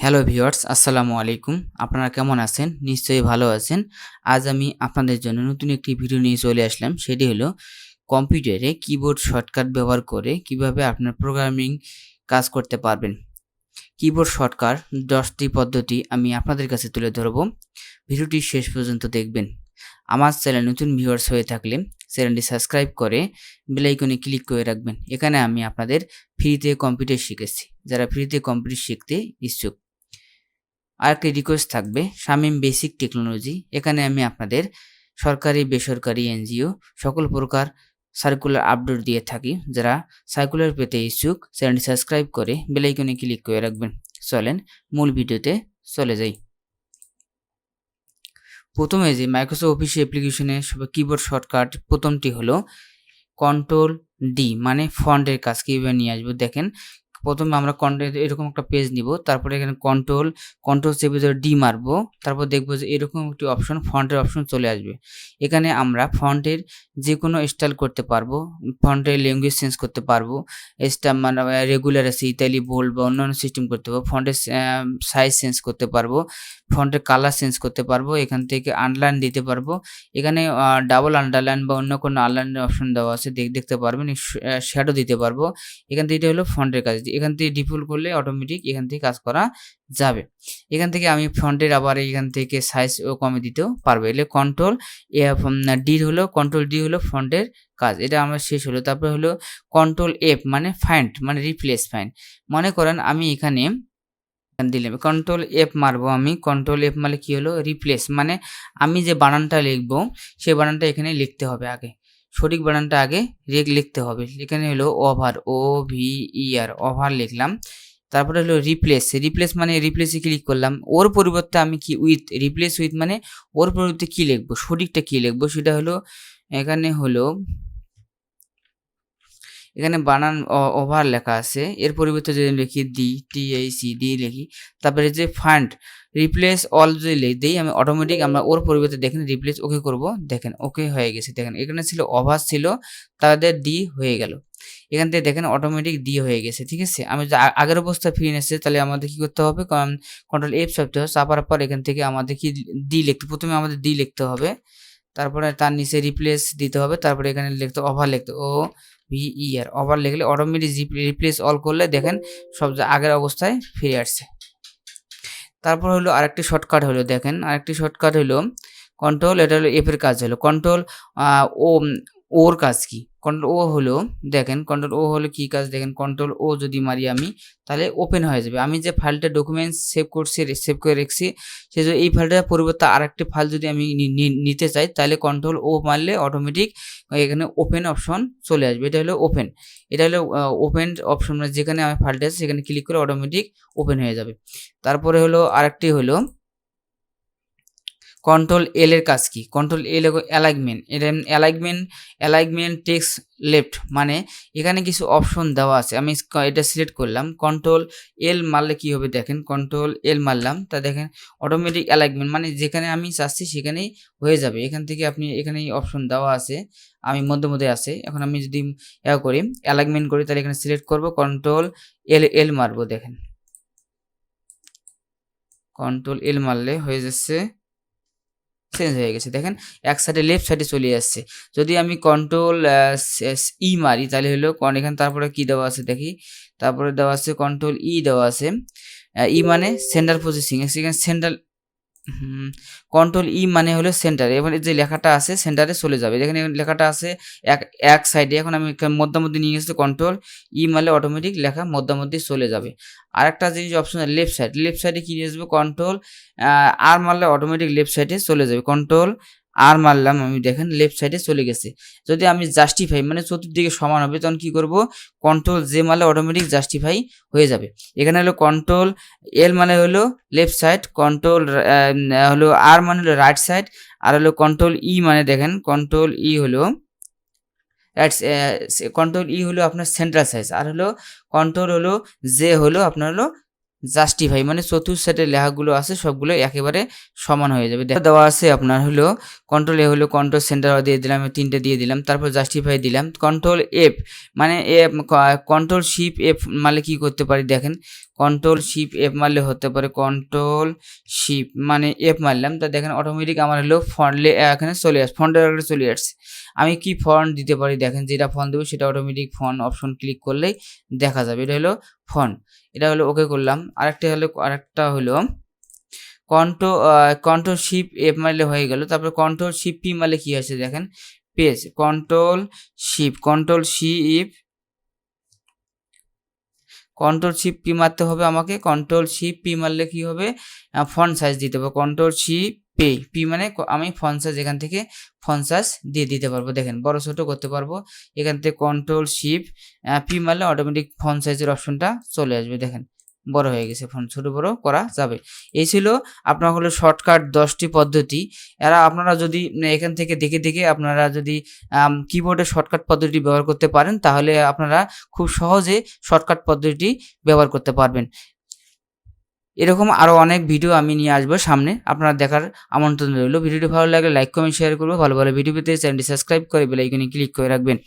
Hello viewers, আসসালামু আলাইকুম। আপনারা কেমন আছেন? নিশ্চয়ই ভালো আছেন। আজ আমি আপনাদের জন্য নতুন একটি ভিডিও নিয়ে চলে আসলাম। সেটি হলো কম্পিউটারে কিবোর্ড শর্টকাট ব্যবহার করে কিভাবে আপনার প্রোগ্রামিং কাজ করতে পারবেন। কিবোর্ড শর্টকাট 10টি পদ্ধতি আমি আপনাদের কাছে তুলে ধরব। ভিডিওটি শেষ পর্যন্ত দেখবেন। আমার চ্যানেল নতুন ভিউয়ার্স হয়ে থাকলে চ্যানেলটি সাবস্ক্রাইব করে বেল আইকনে ক্লিক করে রাখবেন। এখানে আমি আপনাদের ফ্রিতে কম্পিউটার শিখেছি। যারা ফ্রিতে কম্পিউটার শিখতে ইচ্ছুক, আরেকটি রিকোয়েস্ট থাকবে, শামীম বেসিক টেকনোলজি। এখানে আমি আপনাদের সরকারি বেসরকারি এনজিও সকল প্রকার সার্কুলার আপডেট দিয়ে থাকি। যারা সার্কুলার পেতে ইচ্ছুক চ্যানেলটি সাবস্ক্রাইব করে বেল আইকনে ক্লিক করে রাখবেন। চলেন মূল ভিডিওতে চলে যাই। প্রথমে যে মাইক্রোসফট অফিস অ্যাপ্লিকেশনে কিবোর্ড শর্টকাট প্রথমটি হলো কন্ট্রোল ডি, মানে ফন্টের কাজ কীভাবে নিয়ে আসবো। দেখেন, প্রথমে আমরা এরকম একটা পেজ নিব, তারপরে এখানে কন্ট্রোল চেপে ধরে ডি মারবো, তারপর দেখবো যে এরকম একটি অপশন, ফন্টের অপশন চলে আসবে। এখানে আমরা ফন্টের যে কোনো স্টাইল করতে পারবো, ফন্টের ল্যাঙ্গুয়েজ চেঞ্জ করতে পারবো, মানে রেগুলার আছে, ইতালি, বোল্ড বা অন্যান্য সিস্টেম করতে পারবো, ফন্টের সাইজ চেঞ্জ করতে পারবো, ফন্টের কালার চেঞ্জ করতে পারবো, এখান থেকে আন্ডারলাইন দিতে পারবো। এখানে ডাবল আন্ডারলাইন বা অন্য কোনো আন্ডারলাইনের অপশন দেওয়া আছে, দেখতে পারবেন। শ্যাডো দিতে পারবো। এখান থেকে এটা হলো ফন্টের কাজ। এখান থেকে ডিফল্ট করলে অটোমেটিক এখান থেকে কাজ করা যাবে। এখান থেকে আমি ফন্টের আবার এখান থেকে সাইজ ও কমে দিতেও পারবো। এলে কন্ট্রোল ডি হলো ফন্টের কাজ। এটা আমার শেষ হলো। তারপরে হলো কন্ট্রোল এফ, মানে ফাইন্ড, মানে রিপ্লেস ফাইন্ড। মনে করেন আমি এখানে দিলাম কন্ট্রোল এফ মারবো। আমি কন্ট্রোল এফ মানে কি হলো, রিপ্লেস, মানে আমি যে বানানটা লিখবো সেই বানানটা এখানে লিখতে হবে আগে, সঠিক বানানটা আগে লিখতে হবে। এখানে হলো ওভার, OVER, ওভার লিখলাম। তারপরে হলো রিপ্লেস মানে রিপ্লেসে ক্লিক করলাম। ওর পরিবর্তে আমি কি রিপ্লেস উইথ মানে ওর পরিবর্তে কি লিখবো, সঠিকটা কি লিখবো সেটা হলো এখানে বানান ওভার লেখা আছে, এর পরিবর্তে যদি লিখি THED লিখি, তারপরে যে ফান্ড রিপ্লেস অল যদি দিই আমি, অটোমেটিক আমরা ওর পরিবর্তে দেখেন রিপ্লেস ওকে করব। দেখেন ওকে হয়ে গেছে। দেখেন এখানে ছিল ওভার ছিল, তাদের ডি হয়ে গেল। এখান থেকে দেখেন অটোমেটিক ডি হয়ে গেছে। ঠিক আছে, আমি যদি আগের অবস্থায় ফিরে এসেছে তাহলে আমাদের কি করতে হবে, কন্ট্রোল এফ চাপতে হবে। চাপার পর এখান থেকে আমাদের কি প্রথমে আমাদের ডি লিখতে হবে, তারপরে তার নিচে রিপ্লেস দিতে হবে, তারপরে এখানে ওভার লিখতে OVER, ওভার লিখলে অটোমেটিক রিপ্লেস অল করলে দেখেন সব আগের অবস্থায় ফিরে আসছে। তারপর হলো আরেকটি শর্টকাট হলো, দেখেন আরেকটি শর্টকাট হলো কন্ট্রোল, এটা হলো এফ এর কাজ হলো কন্ট্রোল ওর কাজ কি, কন্ট্রোল ও হলো, দেখেন কন্ট্রোল ও হলো কি কাজ, দেখেন কন্ট্রোল ও যদি মারি আমি তাহলে ওপেন হয়ে যাবে। আমি যে ফাইলটা ডকুমেন্টস সেভ করে রেখেছি সেই জন্য এই ফাইলটার পরিবর্তে আরেকটি ফাইল যদি আমি নিতে চাই তাহলে কন্ট্রোল ও মারলে অটোমেটিক এখানে ওপেন অপশন চলে আসবে। এটা হলো ওপেন, এটা হলো ওপেন অপশন, মানে যেখানে আমার ফাইলটা আছে সেখানে ক্লিক করে অটোমেটিক ওপেন হয়ে যাবে। তারপরে হলো আরেকটি হলো কন্ট্রোল এল এর কাজ কি, কন্ট্রোল এল অ্যালাইনমেন্ট। এটা অ্যালাইনমেন্ট টেক্সট লেফট, মানে এখানে কিছু অপশন দেওয়া আছে, আমি এটা সিলেক্ট করলাম। কন্ট্রোল এল মারলে কি হবে, দেখেন কন্ট্রোল এল মারলাম, তা দেখেন অটোমেটিক অ্যালাইনমেন্ট, মানে যেখানে আমি চাচ্ছি সেখানেই হয়ে যাবে। এখান থেকে আপনি এখানে অপশন দেওয়া আছে, আমি মধ্যে আছে। এখন আমি যদি করি অ্যালাইনমেন্ট করি তাহলে এখানে সিলেক্ট করব, কন্ট্রোল এল মারবো। দেখেন কন্ট্রোল এল মারলে হয়ে যাচ্ছে, চেঞ্জ হয়ে গেছে। দেখেন এক সাইডে লেফট সাইডে চলে আসছে। যদি আমি কন্ট্রোল ই মারি তাহলে হলো এখানে, তারপরে কি দেওয়া আছে দেখি, তারপরে দেওয়া আছে কন্ট্রোল ই দেওয়া আছে, ই মানে সেন্টার প্রসেসিং, সেখানে সেন্টার কন্ট্রোল ই মানে হলো সেন্টার। এবার যে লেখাটা আছে সেন্টারে চলে যাবে। যেখানে লেখাটা আছে এক সাইডে, এখন আমি মধ্যে নিয়ে গেছি, কন্ট্রোল ই মারলে অটোমেটিক লেখা মধ্যে চলে যাবে। আরেকটা জিনিস অপশন লেফট সাইডে কি নিয়ে আসবে, কন্ট্রোল আর মারলে অটোমেটিক লেফট সাইডে চলে যাবে। কন্ট্রোল আর মারলাম আমি, দেখেন লেফট সাইডে চলে গেছে। যদি আমি জাস্টিফাই মানে চতুর্দিকে সমান হবে তখন কি করব, কন্ট্রোল জে মারলে অটোমেটিক জাস্টিফাই হয়ে যাবে। এখানে হলো কন্ট্রোল এল মানে হলো লেফট সাইড, কন্ট্রোল হলো আর মানে হলো রাইট সাইড, আর হলো কন্ট্রোল ই মানে দেখেন কন্ট্রোল ই হলো কন্ট্রোল ই হলো আপনার সেন্ট্রাল সাইজ, আর হলো কন্ট্রোল হলো জে হলো আপনার হলো জাস্টিফাই মানে চতুর্থ সেটের লেখাগুলো আছে সবগুলো একেবারে সমান হয়ে যাবে। দেওয়া আছে আপনার হলো কন্ট্রোল এ হলো কন্ট্রোল সেন্টার দিয়ে দিলাম, 3টে দিয়ে দিলাম, তারপর জাস্টিফাই দিলাম। কন্ট্রোল এফ মানে কন্ট্রোল শিপ এফ মারলে কি করতে পারি দেখেন, কন্ট্রোল শিপ এফ মারলে হতে পারে কন্ট্রোল শিপ মানে এফ মারলাম, তা দেখেন অটোমেটিক আমার হলো ফন্ট এখানে চলে আসছে, ফন্টের আগে চলে আসছে। আমি কি ফন্ট দিতে পারি দেখেন, যেটা ফন্ট দেবো সেটা অটোমেটিক ফন্ট অপশন ক্লিক করলেই দেখা যাবে। এটা হলো ফন্ট, এটা হলো ওকে করলাম। আরেকটা হলো কন্ট্রোল শিপ এফ মারলে হয়ে গেল। তারপরে কন্ট্রোল শিপ পি মারলে কি আসে দেখেন, পেজ, কন্ট্রোল শিপ পি মারতে হবে আমাকে। কন্ট্রোল শিপ পি মারলে কি হবে, ফন্ট সাইজ দিতে হবে। কন্ট্রোল শিপ পি মানে আমি ফন্ট সাইজ এখান থেকে ফন্ট সাইজ দিয়ে দিতে পারবো, দেখেন বড় ছোট করতে পারবো। এখান থেকে কন্ট্রোল শিপ পি মারলে অটোমেটিক ফন্ট সাইজের অপশনটা চলে আসবে, দেখেন বড় হয়ে গেছে, ফন্ট ছোট বড় করা যাবে। এই ছিল আপনার হলো শর্টকাট 10টি পদ্ধতি। আপনারা যদি এখান থেকে দেখে আপনারা যদি কিবোর্ডের শর্টকাট পদ্ধতি ব্যবহার করতে পারেন তাহলে আপনারা খুব সহজে শর্টকাট পদ্ধতি ব্যবহার করতে পারবেন। এরকম আরও অনেক ভিডিও আমি নিয়ে আসবো সামনে, আপনারা দেখার আমন্ত্রণ রইল। ভিডিওটি ভালো লাগলে লাইক কমেন্ট শেয়ার করবো। ভালো ভিডিও পেতে চ্যানেলটি সাবস্ক্রাইব করে বেল আইকনে ক্লিক করে রাখবেন।